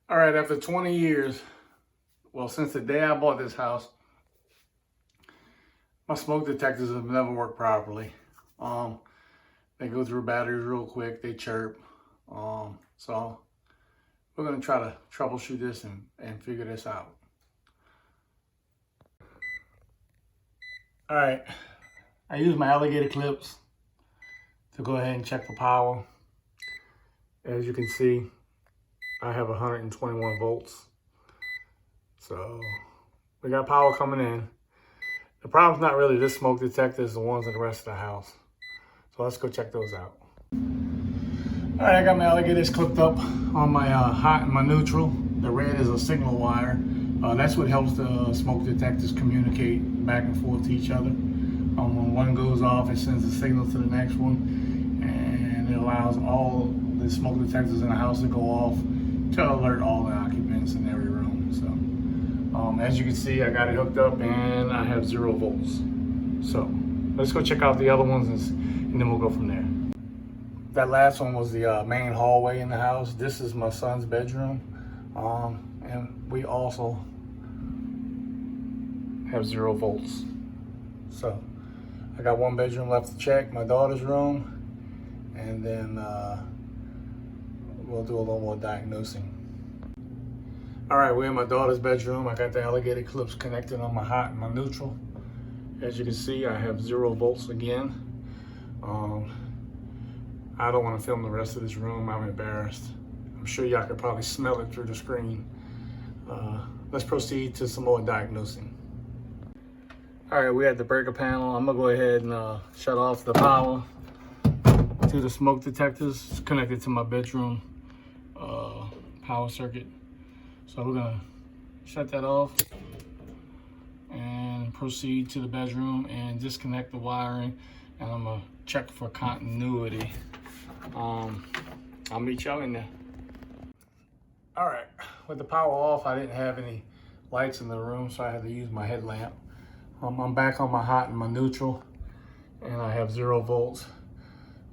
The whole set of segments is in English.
All right, after 20 years, well, since the day I bought this house, my smoke detectors have never worked properly. They go through batteries real quick, they chirp. So we're gonna try to troubleshoot this and figure this out. All right, I use my alligator clips to go ahead and check for power. As you can see, I have 121 volts. So we got power coming in. The problem's not really this smoke detector, it's the ones in the rest of the house. So let's go check those out. All right, I got my alligators clipped up on my hot and my neutral. The red is a signal wire. That's what helps the smoke detectors communicate back and forth to each other. When one goes off, it sends a signal to the next one, and it allows all the smoke detectors in the house to go off to alert all the occupants in every room. So as you can see, I got it hooked up and I have 0 volts. So let's go check out the other ones and then we'll go from there. That last one was the main hallway in the house. This is my son's bedroom. And we also have 0 volts. So I got one bedroom left to check, my daughter's room, and then we'll do a little more diagnosing. All right, we're in my daughter's bedroom. I got the alligator clips connected on my hot and my neutral. As you can see, I have 0 volts again. I don't want to film the rest of this room. I'm embarrassed. I'm sure y'all could probably smell it through the screen. Let's proceed to some more diagnosing. All right, we at the breaker panel. I'm gonna go ahead and shut off the power to the smoke detectors. It's connected to my bedroom power circuit. So we're gonna shut that off and proceed to the bedroom and disconnect the wiring. And I'm gonna check for continuity. I'll meet y'all in there. All right, with the power off, I didn't have any lights in the room, so I had to use my headlamp. I'm back on my hot and my neutral, and I have 0 volts.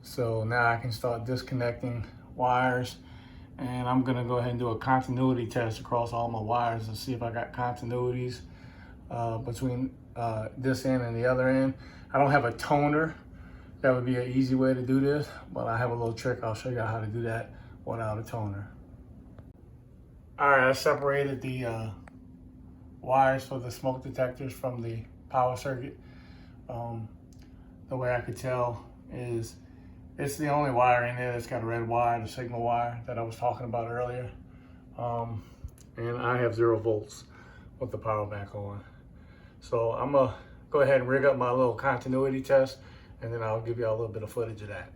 So now I can start disconnecting wires, and I'm gonna go ahead and do a continuity test across all my wires and see if I got continuities between this end and the other end. I don't have a toner. That would be an easy way to do this, but I have a little trick. I'll show you how to do that without a toner. All right, I separated the wires for the smoke detectors from the power circuit. The way I could tell is it's the only wire in there that's got a red wire, the signal wire that I was talking about earlier. And I have 0 volts with the power back on. So I'm gonna go ahead and rig up my little continuity test, and then I'll give you a little bit of footage of that.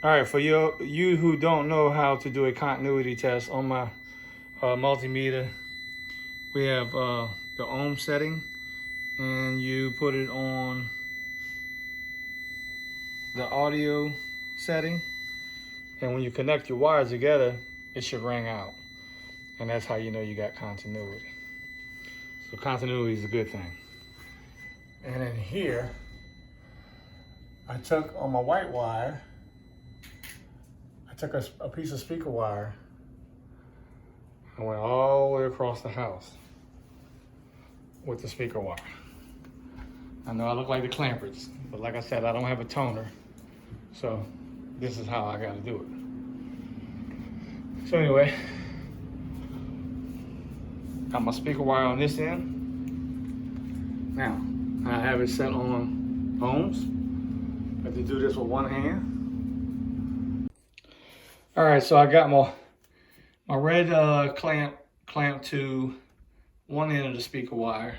All right, for you who don't know how to do a continuity test, on my multimeter, we have the ohm setting, and you put it on the audio setting, and when you connect your wires together, it should ring out, and that's how you know you got continuity. So continuity is a good thing. And in here, I took on my white wire, I took a piece of speaker wire and went all the way across the house with the speaker wire. I know I look like the clampers, but like I said, I don't have a toner. So this is how I gotta do it. So anyway, got my speaker wire on this end. Now, I have it set on ohms. I have to do this with one hand. All right, so I got my red clamp to one end of the speaker wire,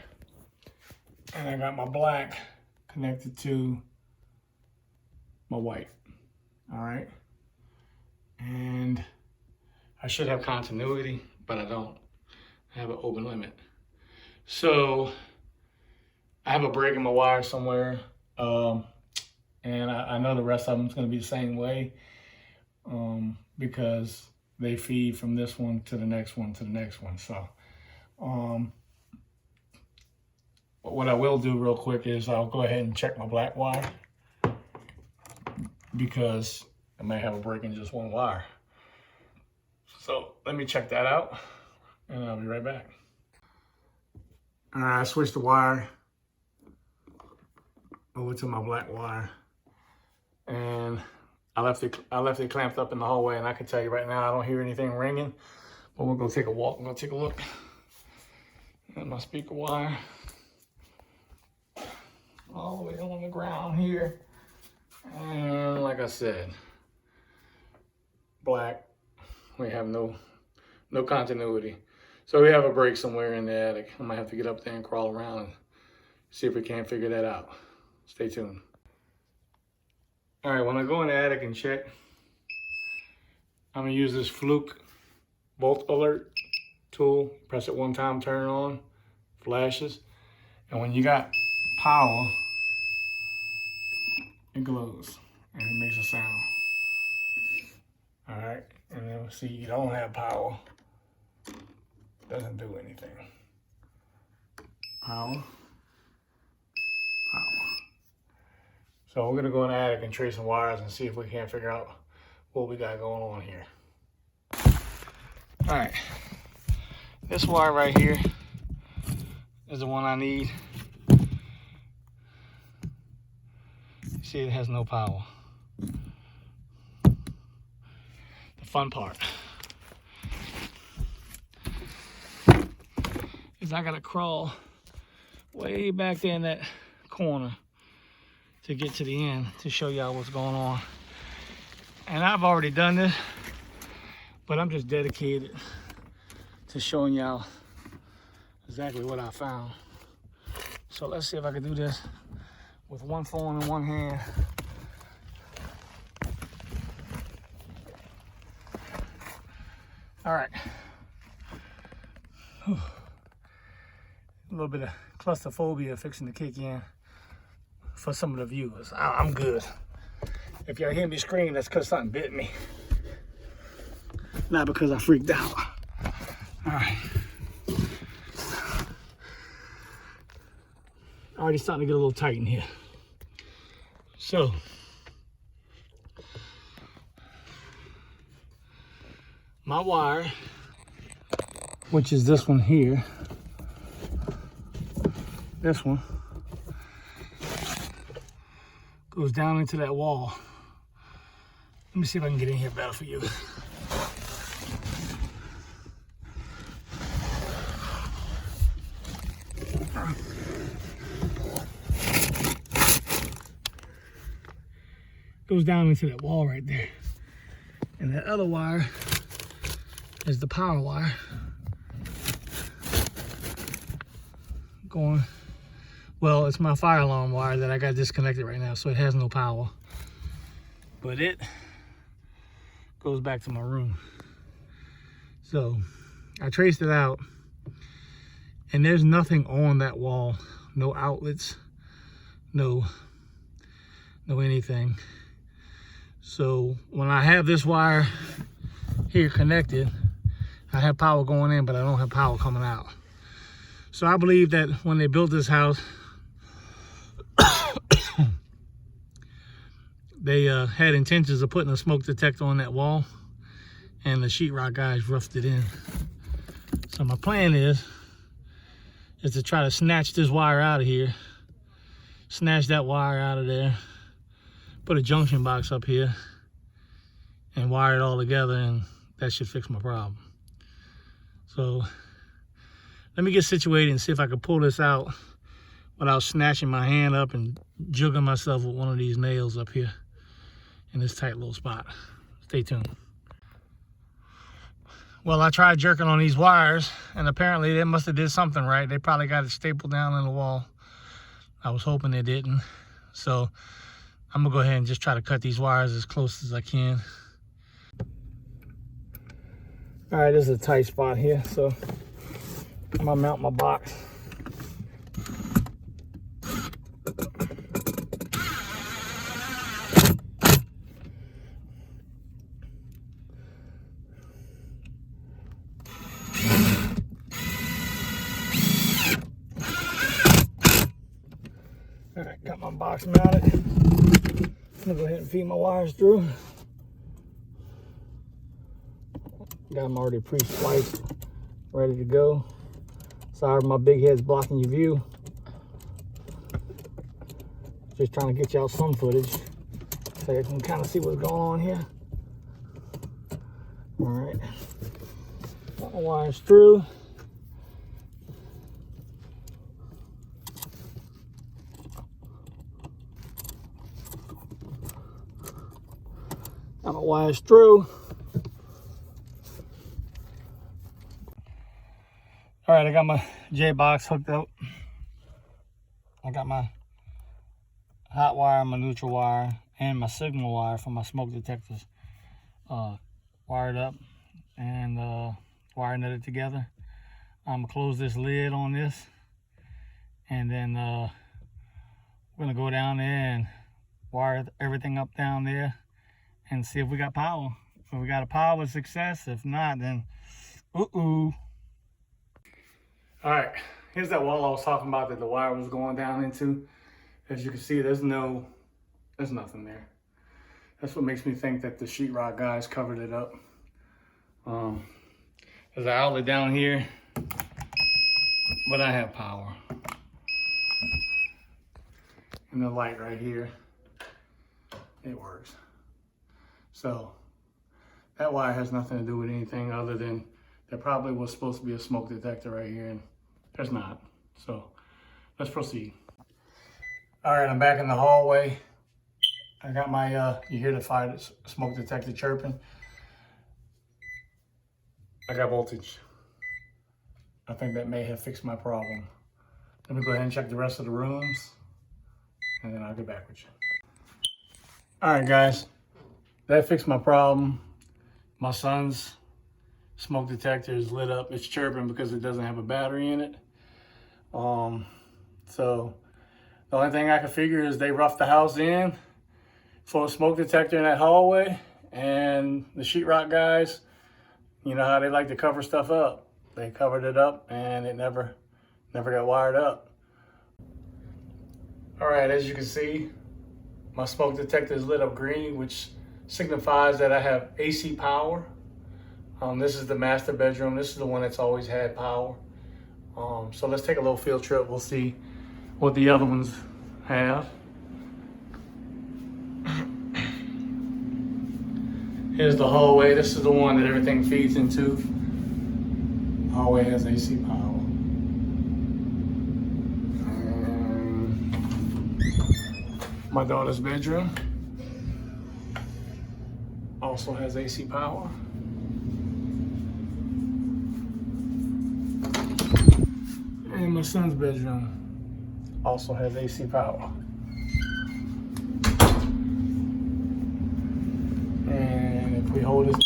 and I got my black connected to my white. All right, and I should have continuity, but I don't. I have an open limit. So I have a break in my wire somewhere, and I know the rest of them is going to be the same way, because they feed from this one to the next one to the next one. So what I will do real quick is I'll go ahead and check my black wire, because I may have a break in just one wire. So let me check that out and I'll be right back. All right, I switched the wire over to my black wire, and I left it clamped up in the hallway, and I can tell you right now I don't hear anything ringing, but we're gonna take a walk. I'm gonna take a look at my speaker wire all the way on the ground here, and like I said, black. We have no continuity. So we have a break somewhere in the attic. I might have to get up there and crawl around and see if we can't figure that out. Stay tuned. All right, when I go in the attic and check, I'm gonna use this Fluke bolt alert tool. Press it one time, turn it on, flashes. And when you got power, it glows and it makes a sound. All right, and then see you don't have power. Doesn't do anything. Power, power. So we're gonna go in the attic and trace some wires and see if we can't figure out what we got going on here. All right, this wire right here is the one I need. See, it has no power. The fun part is I gotta crawl way back there in that corner to get to the end to show y'all what's going on. And I've already done this, but I'm just dedicated to showing y'all exactly what I found. So let's see if I can do this with one phone in one hand. All right. Whew. A little bit of claustrophobia fixing to kick in for some of the viewers. I'm good. If y'all hear me scream, that's because something bit me. Not because I freaked out. All right. Already starting to get a little tight in here. So, my wire, which is this one here, this one, goes down into that wall. Let me see if I can get in here better for you. Goes down into that wall right there. And that other wire is the power wire. Going, well, it's my fire alarm wire that I got disconnected right now, so it has no power. But it goes back to my room. So I traced it out, and there's nothing on that wall. No outlets, no anything. So when I have this wire here connected, I have power going in, but I don't have power coming out. So I believe that when they built this house, they had intentions of putting a smoke detector on that wall, and the sheetrock guys roughed it in. So my plan is to try to snatch this wire out of here, snatch that wire out of there, put a junction box up here, and wire it all together, and that should fix my problem. So let me get situated and see if I can pull this out without snatching my hand up and jugging myself with one of these nails up here in this tight little spot. Stay tuned. Well, I tried jerking on these wires, and apparently they must have did something right. They probably got it stapled down in the wall. I was hoping they didn't. So I'm gonna go ahead and just try to cut these wires as close as I can. All right, this is a tight spot here, so I'm gonna mount my box. All right, got my box mounted. I'm gonna go ahead and feed my wires through. Got them already pre-spliced, ready to go. Sorry, my big head's blocking your view. Just trying to get y'all some footage so you can kind of see what's going on here. All right, got my wires through. Got my wires through. All right, I got my J-box hooked up. I got my hot wire, my neutral wire, and my signal wire for my smoke detectors wired up and wire netted together. I'm gonna close this lid on this, and then we're gonna go down there and wire everything up down there and see if we got power. If we got a power, success. If not, then ooh. All right, here's that wall I was talking about that the wire was going down into. As you can see, there's nothing there. That's what makes me think that the sheetrock guys covered it up. There's an outlet down here, but I have power. And the light right here, it works. So that wire has nothing to do with anything other than there probably was supposed to be a smoke detector right here, and there's not. So let's proceed. All right, I'm back in the hallway. I got my, you hear the fire smoke detector chirping. I got voltage. I think that may have fixed my problem. Let me go ahead and check the rest of the rooms, and then I'll get back with you. All right, guys, that fixed my problem. My son's smoke detector is lit up. It's chirping because it doesn't have a battery in it. So the only thing I can figure is they roughed the house in for a smoke detector in that hallway, and the sheetrock guys, you know how they like to cover stuff up. They covered it up and it never got wired up. All right, as you can see, my smoke detector is lit up green, which signifies that I have AC power. This is the master bedroom. This is the one that's always had power. So let's take a little field trip. We'll see what the other ones have. Here's the hallway. This is the one that everything feeds into. The hallway has AC power. And my daughter's bedroom also has AC power. And my son's bedroom also has AC power. And if we hold this down,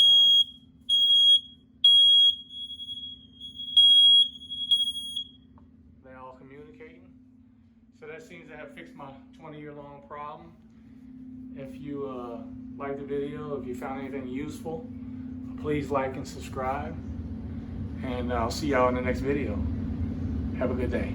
they're all communicating. So that seems to have fixed my 20-year-long problem. If you liked the video, if you found anything useful, please like and subscribe. And I'll see y'all in the next video. Have a good day.